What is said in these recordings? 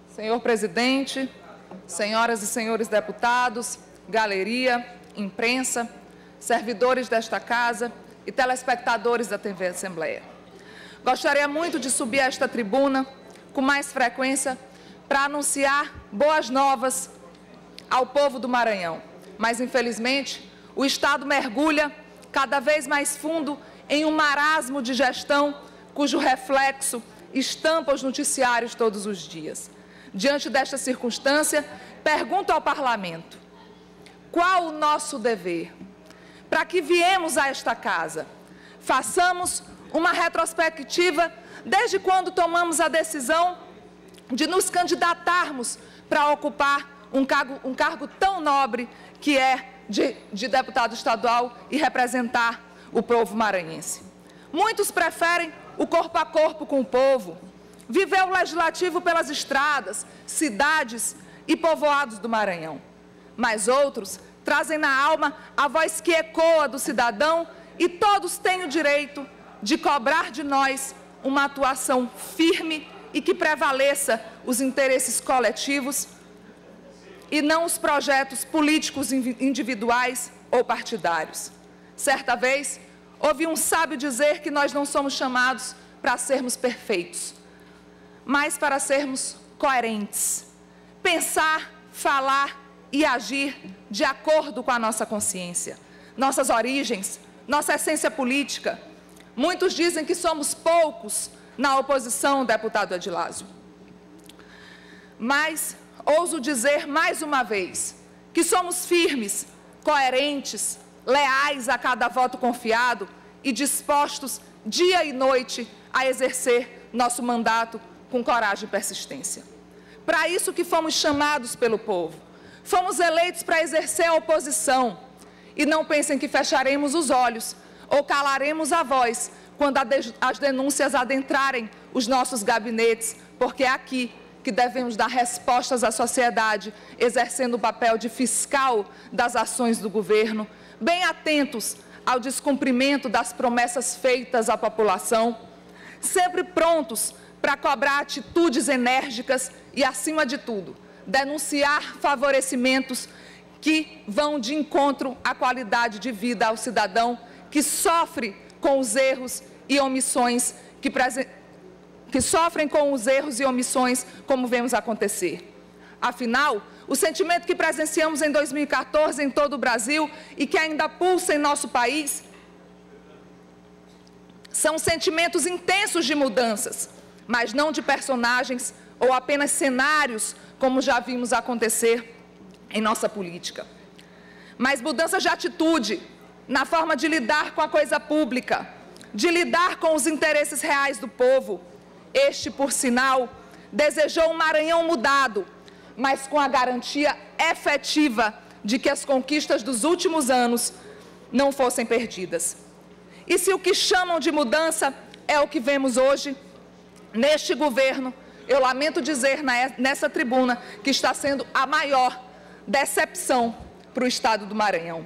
Senhor presidente, senhoras e senhores deputados, galeria, imprensa, servidores desta casa e telespectadores da TV Assembleia. Gostaria muito de subir a esta tribuna com mais frequência para anunciar boas novas ao povo do Maranhão. Mas, infelizmente, o Estado mergulha cada vez mais fundo em um marasmo de gestão cujo reflexo estampa os noticiários todos os dias. Diante desta circunstância, pergunto ao Parlamento: qual o nosso dever? Para que viemos a esta casa? Façamos uma retrospectiva desde quando tomamos a decisão de nos candidatarmos para ocupar um cargo tão nobre que é de deputado estadual e representar o povo maranhense. Muitos preferem o corpo a corpo com o povo, viver o legislativo pelas estradas, cidades e povoados do Maranhão. Mas outros trazem na alma a voz que ecoa do cidadão e todos têm o direito de cobrar de nós uma atuação firme e que prevaleça os interesses coletivos e não os projetos políticos individuais ou partidários. Certa vez, ouvi um sábio dizer que nós não somos chamados para sermos perfeitos, mas para sermos coerentes, pensar, falar e agir de acordo com a nossa consciência, nossas origens, nossa essência política. Muitos dizem que somos poucos na oposição, deputado Edilásio. Mas ouso dizer mais uma vez que somos firmes, coerentes, leais a cada voto confiado e dispostos dia e noite a exercer nosso mandato com coragem e persistência. Para isso que fomos chamados pelo povo. Fomos eleitos para exercer a oposição. E não pensem que fecharemos os olhos ou calaremos a voz quando as denúncias adentrarem os nossos gabinetes, porque é aqui que devemos dar respostas à sociedade, exercendo o papel de fiscal das ações do governo, bem atentos ao descumprimento das promessas feitas à população, sempre prontos para cobrar atitudes enérgicas e, acima de tudo, denunciar favorecimentos que vão de encontro à qualidade de vida ao cidadão que sofre com os erros e omissões que sofrem com os erros e omissões como vemos acontecer. Afinal, o sentimento que presenciamos em 2014 em todo o Brasil e que ainda pulsa em nosso país são sentimentos intensos de mudanças, mas não de personagens ou apenas cenários, como já vimos acontecer em nossa política. Mas mudanças de atitude, na forma de lidar com a coisa pública, de lidar com os interesses reais do povo. Este, por sinal, desejou um Maranhão mudado, mas com a garantia efetiva de que as conquistas dos últimos anos não fossem perdidas. E se o que chamam de mudança é o que vemos hoje, neste governo, eu lamento dizer nessa tribuna que está sendo a maior decepção para o Estado do Maranhão.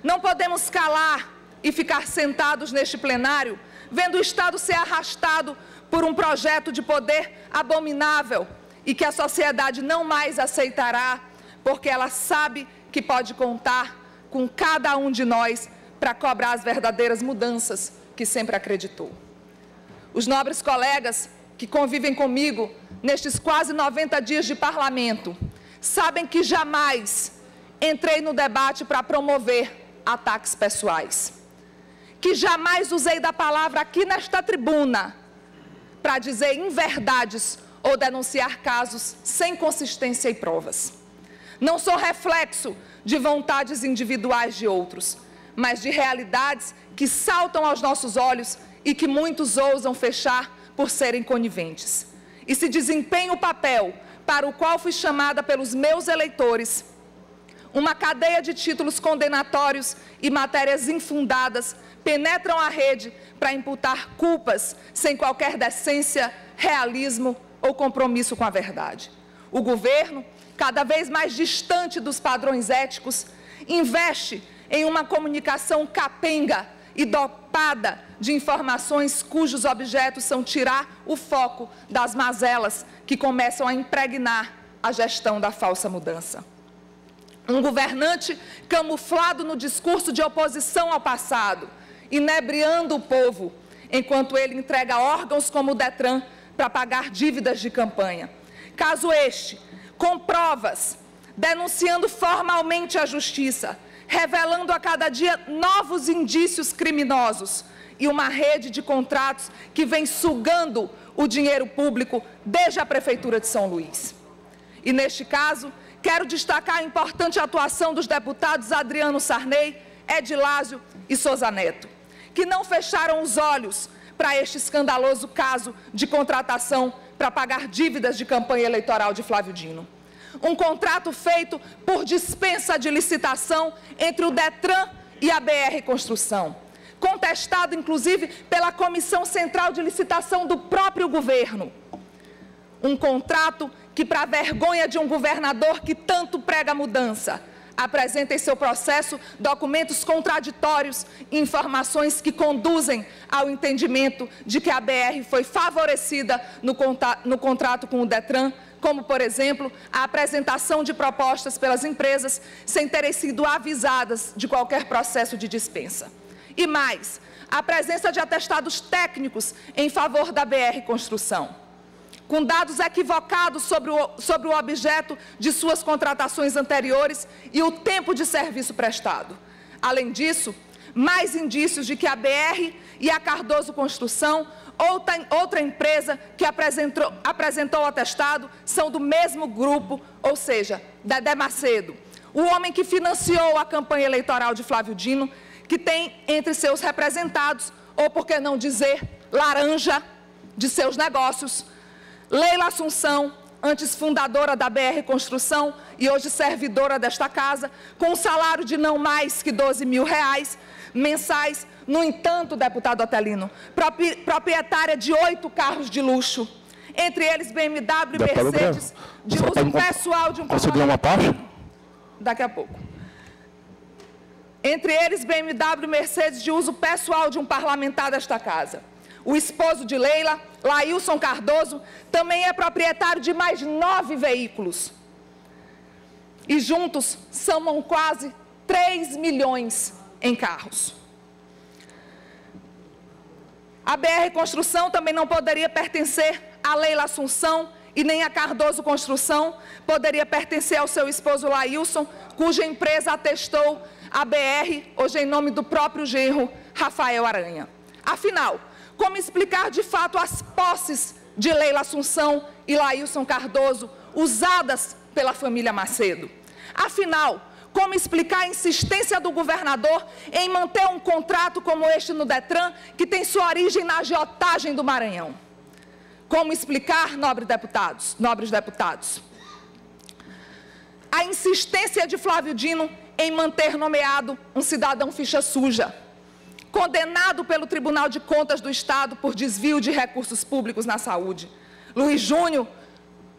Não podemos calar e ficar sentados neste plenário, vendo o Estado ser arrastado por um projeto de poder abominável e que a sociedade não mais aceitará, porque ela sabe que pode contar com cada um de nós para cobrar as verdadeiras mudanças que sempre acreditou. Os nobres colegas que convivem comigo nestes quase 90 dias de parlamento sabem que jamais entrei no debate para promover ataques pessoais, que jamais usei da palavra aqui nesta tribuna para dizer inverdades ou denunciar casos sem consistência e provas. Não sou reflexo de vontades individuais de outros, mas de realidades que saltam aos nossos olhos e que muitos ousam fechar por serem coniventes. E se desempenho o papel para o qual fui chamada pelos meus eleitores, uma cadeia de títulos condenatórios e matérias infundadas penetram a rede para imputar culpas sem qualquer decência, realismo ou compromisso com a verdade. O governo, cada vez mais distante dos padrões éticos, investe em uma comunicação capenga e dopada de informações cujos objetos são tirar o foco das mazelas que começam a impregnar a gestão da falsa mudança. Um governante camuflado no discurso de oposição ao passado, inebriando o povo, enquanto ele entrega órgãos como o Detran para pagar dívidas de campanha. Caso este, com provas, denunciando formalmente a justiça, revelando a cada dia novos indícios criminosos e uma rede de contratos que vem sugando o dinheiro público desde a Prefeitura de São Luís. E neste caso, quero destacar a importante atuação dos deputados Adriano Sarney, Edilásio e Souza Neto, que não fecharam os olhos para este escandaloso caso de contratação para pagar dívidas de campanha eleitoral de Flávio Dino. Um contrato feito por dispensa de licitação entre o Detran e a BR Construção, contestado inclusive pela Comissão Central de Licitação do próprio governo. Um contrato que, para a vergonha de um governador que tanto prega mudança, apresenta em seu processo documentos contraditórios e informações que conduzem ao entendimento de que a BR foi favorecida no contrato com o Detran, como, por exemplo, a apresentação de propostas pelas empresas sem terem sido avisadas de qualquer processo de dispensa. E mais, a presença de atestados técnicos em favor da BR Construção, com dados equivocados sobre o objeto de suas contratações anteriores e o tempo de serviço prestado. Além disso, mais indícios de que a BR e a Cardoso Construção, outra empresa que apresentou o atestado, são do mesmo grupo, ou seja, Dedé Macedo, o homem que financiou a campanha eleitoral de Flávio Dino, que tem entre seus representados, ou por que não dizer, laranja de seus negócios, Leila Assunção, antes fundadora da BR Construção e hoje servidora desta casa, com um salário de não mais que R$12 mil mensais. No entanto, deputado Otelino, proprietária de 8 carros de luxo, entre eles BMW e Mercedes, de uso pessoal de um Conseguiu uma parte? Daqui a pouco. Entre eles, BMW e Mercedes, de uso pessoal de um parlamentar desta casa. O esposo de Leila, Laílson Cardoso, também é proprietário de mais 9 veículos. E juntos somam quase 3 milhões em carros. A BR Construção também não poderia pertencer a Leila Assunção e nem a Cardoso Construção, poderia pertencer ao seu esposo Laílson, cuja empresa atestou a BR, hoje em nome do próprio genro Rafael Aranha. Afinal, como explicar de fato as posses de Leila Assunção e Laílson Cardoso usadas pela família Macedo? Afinal, como explicar a insistência do governador em manter um contrato como este no Detran, que tem sua origem na agiotagem do Maranhão? Como explicar, nobres deputados, a insistência de Flávio Dino em manter nomeado um cidadão ficha suja, condenado pelo Tribunal de Contas do Estado por desvio de recursos públicos na saúde? Luiz Júnior,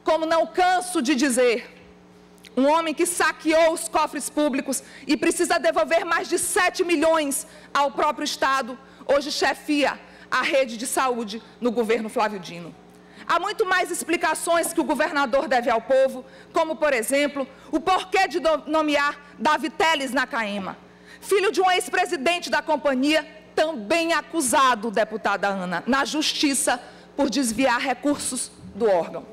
como não canso de dizer, um homem que saqueou os cofres públicos e precisa devolver mais de 7 milhões ao próprio Estado, hoje chefia a rede de saúde no governo Flávio Dino. Há muito mais explicações que o governador deve ao povo, como, por exemplo, o porquê de nomear Davi Teles na CAEMA, filho de um ex-presidente da companhia, também acusado, deputada Ana, na justiça por desviar recursos do órgão.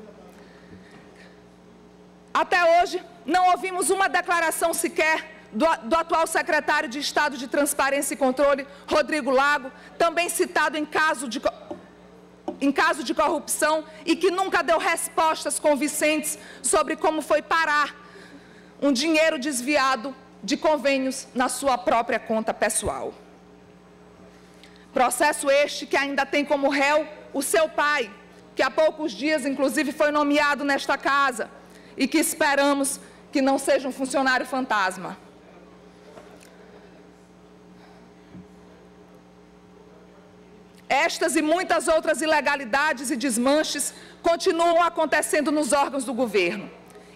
Até hoje, não ouvimos uma declaração sequer do atual secretário de Estado de Transparência e Controle, Rodrigo Lago, também citado em caso de corrupção e que nunca deu respostas convincentes sobre como foi parar um dinheiro desviado de convênios na sua própria conta pessoal. Processo este que ainda tem como réu o seu pai, que há poucos dias, inclusive, foi nomeado nesta casa e que esperamos que não seja um funcionário fantasma. Estas e muitas outras ilegalidades e desmanches continuam acontecendo nos órgãos do governo.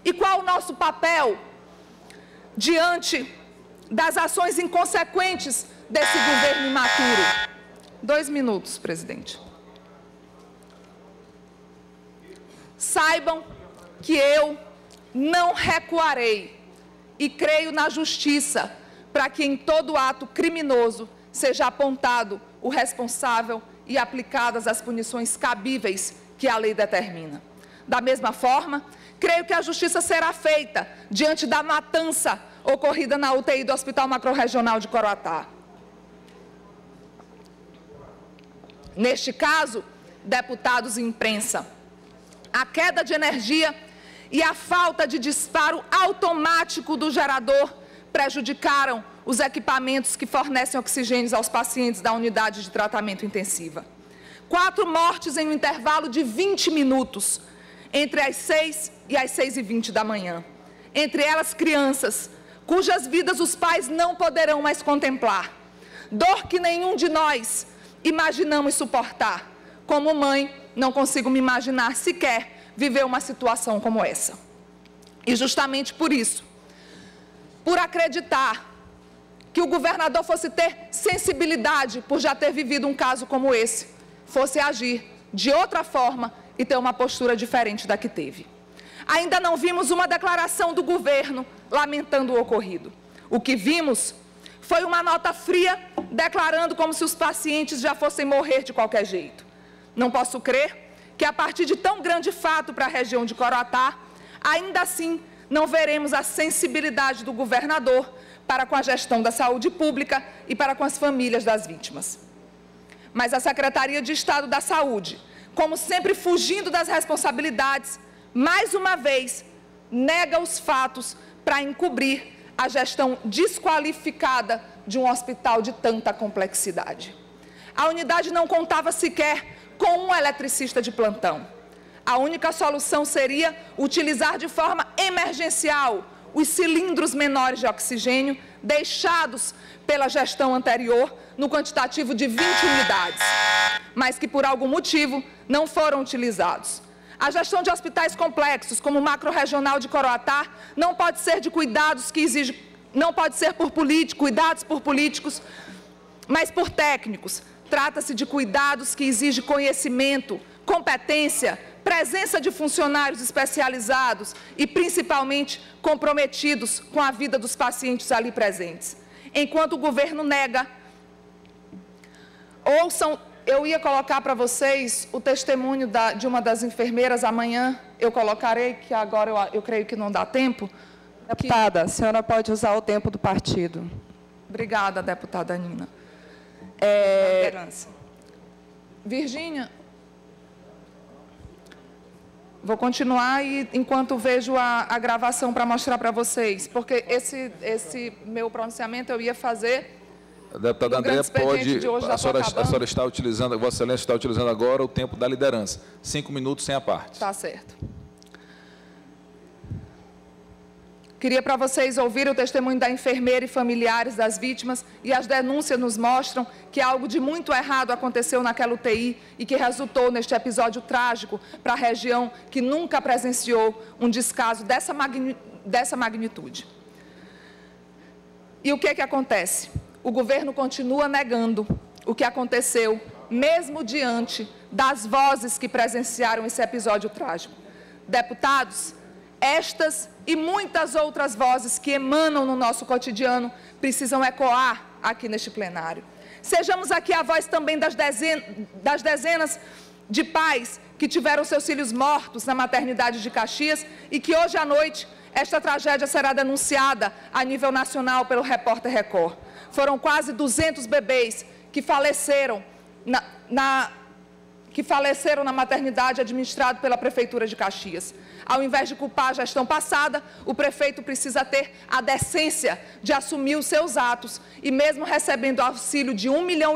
E qual o nosso papel diante das ações inconsequentes desse governo imaturo. 2 minutos, presidente. Saibam que eu não recuarei e creio na justiça para que em todo ato criminoso seja apontado o responsável e aplicadas as punições cabíveis que a lei determina. Da mesma forma, creio que a justiça será feita diante da matança ocorrida na UTI do Hospital Macro-Regional de Coroatá. Neste caso, deputados e imprensa, a queda de energia e a falta de disparo automático do gerador prejudicaram os equipamentos que fornecem oxigênios aos pacientes da unidade de tratamento intensiva. 4 mortes em um intervalo de 20 minutos, entre as 6 e as 6h20 da manhã. Entre elas, crianças, cujas vidas os pais não poderão mais contemplar. Dor que nenhum de nós imaginamos suportar. Como mãe, não consigo me imaginar sequer viver uma situação como essa. E justamente por isso, por acreditar que o governador fosse ter sensibilidade por já ter vivido um caso como esse, fosse agir de outra forma e ter uma postura diferente da que teve. Ainda não vimos uma declaração do governo lamentando o ocorrido. O que vimos foi uma nota fria declarando como se os pacientes já fossem morrer de qualquer jeito. Não posso crer que a partir de tão grande fato para a região de Coroatá, ainda assim não veremos a sensibilidade do governador para com a gestão da saúde pública e para com as famílias das vítimas. Mas a Secretaria de Estado da Saúde, como sempre fugindo das responsabilidades, mais uma vez nega os fatos para encobrir a gestão desqualificada de um hospital de tanta complexidade. A unidade não contava sequer com um eletricista de plantão. A única solução seria utilizar de forma emergencial os cilindros menores de oxigênio deixados pela gestão anterior no quantitativo de 20 unidades, mas que por algum motivo não foram utilizados. A gestão de hospitais complexos, como o Macro-Regional de Coroatá, não pode ser de cuidados que exigem, não pode ser por cuidados por políticos, mas por técnicos. Trata-se de cuidados que exigem conhecimento, competência, presença de funcionários especializados e, principalmente, comprometidos com a vida dos pacientes ali presentes. Enquanto o governo nega, ouçam. Eu ia colocar para vocês o testemunho de uma das enfermeiras, amanhã eu colocarei, que agora eu creio que não dá tempo. Deputada, a senhora pode usar o tempo do partido. Obrigada, deputada Nina. Virgínia, vou continuar e enquanto vejo a gravação para mostrar para vocês, porque esse meu pronunciamento eu ia fazer... Deputada Andréa, a senhora está utilizando, Vossa Excelência está utilizando agora o tempo da liderança. 5 minutos sem a parte. Está certo. Queria para vocês ouvirem o testemunho da enfermeira e familiares das vítimas, e as denúncias nos mostram que algo de muito errado aconteceu naquela UTI e que resultou neste episódio trágico para a região que nunca presenciou um descaso dessa magnitude. E o que é que acontece? O governo continua negando o que aconteceu, mesmo diante das vozes que presenciaram esse episódio trágico. Deputados, estas e muitas outras vozes que emanam no nosso cotidiano precisam ecoar aqui neste plenário. Sejamos aqui a voz também das dezenas de pais que tiveram seus filhos mortos na maternidade de Caxias e que hoje à noite esta tragédia será denunciada a nível nacional pelo Repórter Record. Foram quase 200 bebês que faleceram na maternidade administrada pela Prefeitura de Caxias. Ao invés de culpar a gestão passada, o prefeito precisa ter a decência de assumir os seus atos e, mesmo recebendo auxílio de R$1,5 milhão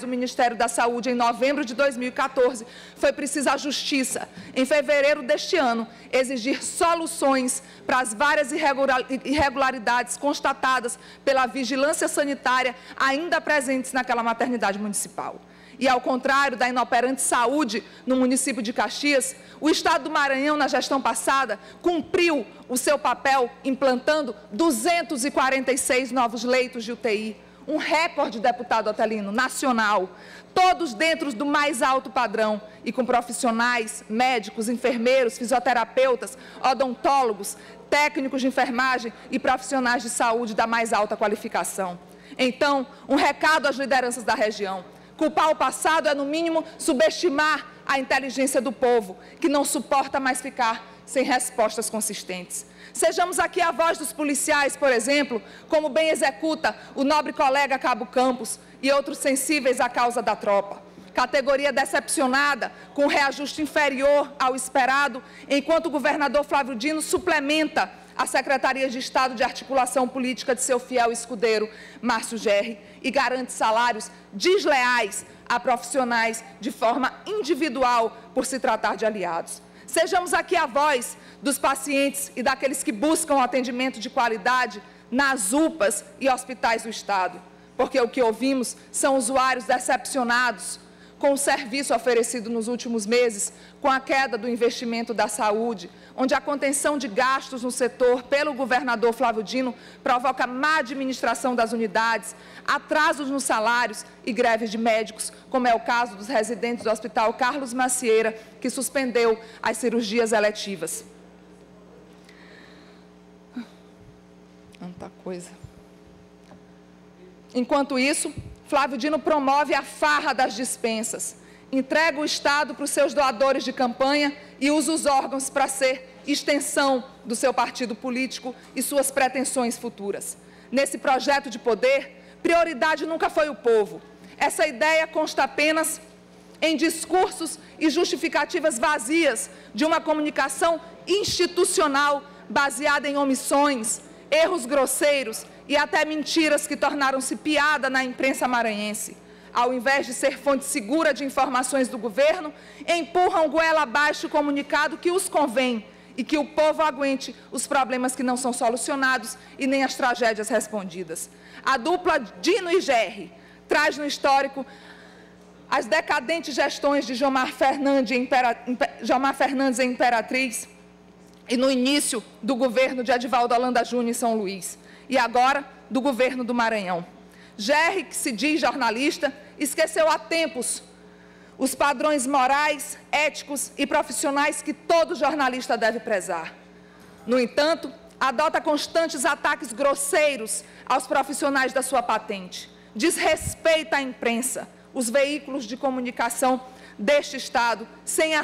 do Ministério da Saúde em novembro de 2014, foi preciso a Justiça, em fevereiro deste ano, exigir soluções para as várias irregularidades constatadas pela vigilância sanitária ainda presentes naquela maternidade municipal. E, ao contrário da inoperante saúde no município de Caxias, o Estado do Maranhão, na gestão passada, cumpriu o seu papel implantando 246 novos leitos de UTI, um recorde, deputado Otelino, nacional, todos dentro do mais alto padrão e com profissionais, médicos, enfermeiros, fisioterapeutas, odontólogos, técnicos de enfermagem e profissionais de saúde da mais alta qualificação. Então, um recado às lideranças da região: culpar o passado é, no mínimo, subestimar a inteligência do povo, que não suporta mais ficar sem respostas consistentes. Sejamos aqui a voz dos policiais, por exemplo, como bem executa o nobre colega Cabo Campos e outros sensíveis à causa da tropa. Categoria decepcionada, com reajuste inferior ao esperado, enquanto o governador Flávio Dino suplementa a Secretaria de Estado de Articulação Política de seu fiel escudeiro, Márcio Gerri, e garante salários desleais a profissionais de forma individual por se tratar de aliados. Sejamos aqui a voz dos pacientes e daqueles que buscam atendimento de qualidade nas UPAs e hospitais do Estado, porque o que ouvimos são usuários decepcionados com o serviço oferecido nos últimos meses, com a queda do investimento da saúde, onde a contenção de gastos no setor pelo governador Flávio Dino provoca má administração das unidades, atrasos nos salários e greves de médicos, como é o caso dos residentes do Hospital Carlos Macieira, que suspendeu as cirurgias eletivas. Tanta coisa. Enquanto isso, Flávio Dino promove a farra das dispensas, entrega o Estado para os seus doadores de campanha e usa os órgãos para ser extensão do seu partido político e suas pretensões futuras. Nesse projeto de poder, prioridade nunca foi o povo. Essa ideia consta apenas em discursos e justificativas vazias de uma comunicação institucional baseada em omissões, erros grosseiros e até mentiras que tornaram-se piada na imprensa maranhense. Ao invés de ser fonte segura de informações do governo, empurram goela abaixo o comunicado que os convém e que o povo aguente os problemas que não são solucionados e nem as tragédias respondidas. A dupla Dino e Gerri traz no histórico as decadentes gestões de Jomar Fernandes e Imperatriz e no início do governo de Edivaldo Holanda Júnior em São Luís. E agora, do governo do Maranhão. Gerri, que se diz jornalista, esqueceu há tempos os padrões morais, éticos e profissionais que todo jornalista deve prezar. No entanto, adota constantes ataques grosseiros aos profissionais da sua patente, desrespeita a imprensa, os veículos de comunicação deste Estado, sem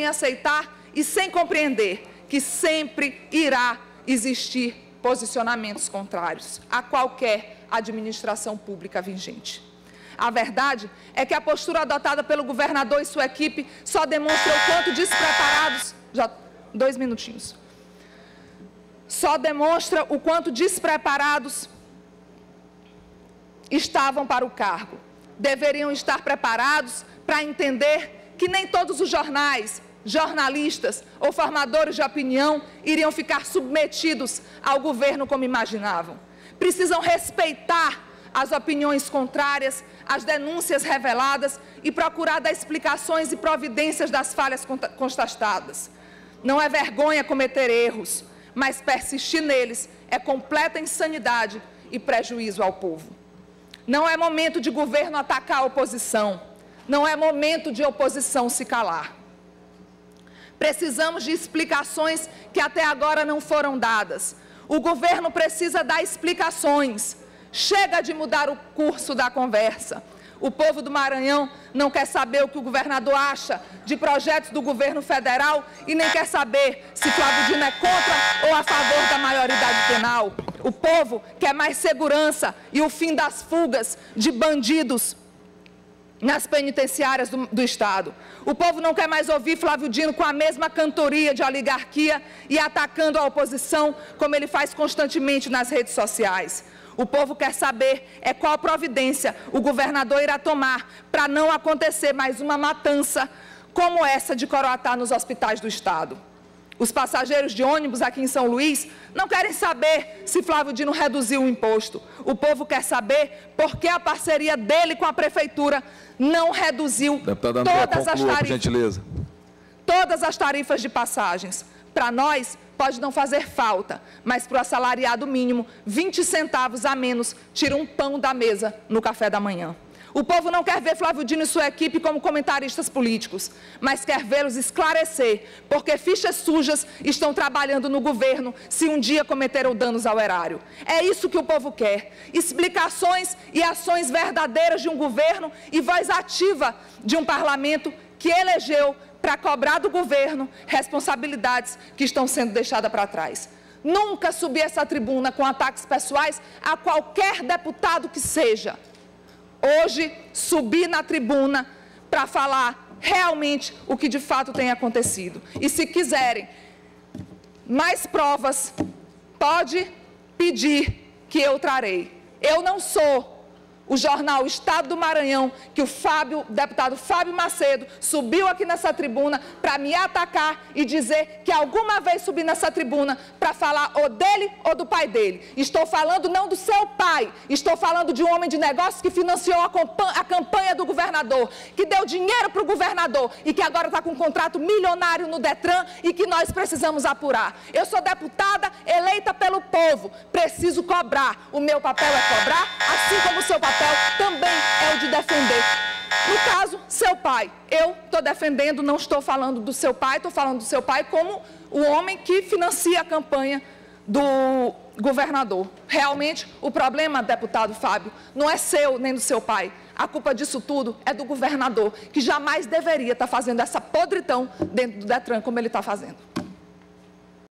aceitar e sem compreender que sempre irá existir posicionamentos contrários a qualquer administração pública vigente. A verdade é que a postura adotada pelo governador e sua equipe só demonstra o quanto despreparados... Só demonstra o quanto despreparados estavam para o cargo. Deveriam estar preparados para entender que nem todos os jornais, jornalistas ou formadores de opinião iriam ficar submetidos ao governo como imaginavam. Precisam respeitar as opiniões contrárias, as denúncias reveladas e procurar dar explicações e providências das falhas constatadas. Não é vergonha cometer erros, mas persistir neles é completa insanidade e prejuízo ao povo. Não é momento de governo atacar a oposição, não é momento de oposição se calar. Precisamos de explicações que até agora não foram dadas. O governo precisa dar explicações. Chega de mudar o curso da conversa. O povo do Maranhão não quer saber o que o governador acha de projetos do governo federal e nem quer saber se Flávio Dino é contra ou a favor da maioridade penal. O povo quer mais segurança e o fim das fugas de bandidos nas penitenciárias do Estado. O povo não quer mais ouvir Flávio Dino com a mesma cantoria de oligarquia e atacando a oposição, como ele faz constantemente nas redes sociais. O povo quer saber qual providência o governador irá tomar para não acontecer mais uma matança como essa de Coroatá nos hospitais do Estado. Os passageiros de ônibus aqui em São Luís não querem saber se Flávio Dino reduziu o imposto. O povo quer saber por que a parceria dele com a prefeitura não reduziu todas as tarifas de passagens. para nós, pode não fazer falta, mas para o assalariado mínimo, 20 centavos a menos tira um pão da mesa no café da manhã. O povo não quer ver Flávio Dino e sua equipe como comentaristas políticos, mas quer vê-los esclarecer, porque fichas sujas estão trabalhando no governo se um dia cometeram danos ao erário. É isso que o povo quer, explicações e ações verdadeiras de um governo e voz ativa de um parlamento que elegeu para cobrar do governo responsabilidades que estão sendo deixadas para trás. Nunca subi essa tribuna com ataques pessoais a qualquer deputado que seja. Hoje, subi na tribuna para falar realmente o que de fato tem acontecido. E se quiserem mais provas, pode pedir que eu trarei. Eu não sou o jornal Estado do Maranhão, que o deputado Fábio Macedo subiu aqui nessa tribuna para me atacar e dizer que alguma vez subi nessa tribuna para falar ou dele ou do pai dele. Estou falando não do seu pai, estou falando de um homem de negócios que financiou a campanha do governador, que deu dinheiro para o governador e que agora está com um contrato milionário no Detran e que nós precisamos apurar. Eu sou deputada eleita pelo povo, preciso cobrar. O meu papel é cobrar, assim como o seu papel também é o de defender. No caso, seu pai. Eu estou defendendo, não estou falando do seu pai, estou falando do seu pai como o homem que financia a campanha do governador. Realmente, o problema, deputado Fábio, não é seu nem do seu pai. A culpa disso tudo é do governador, que jamais deveria estar fazendo essa podridão dentro do Detran como ele está fazendo.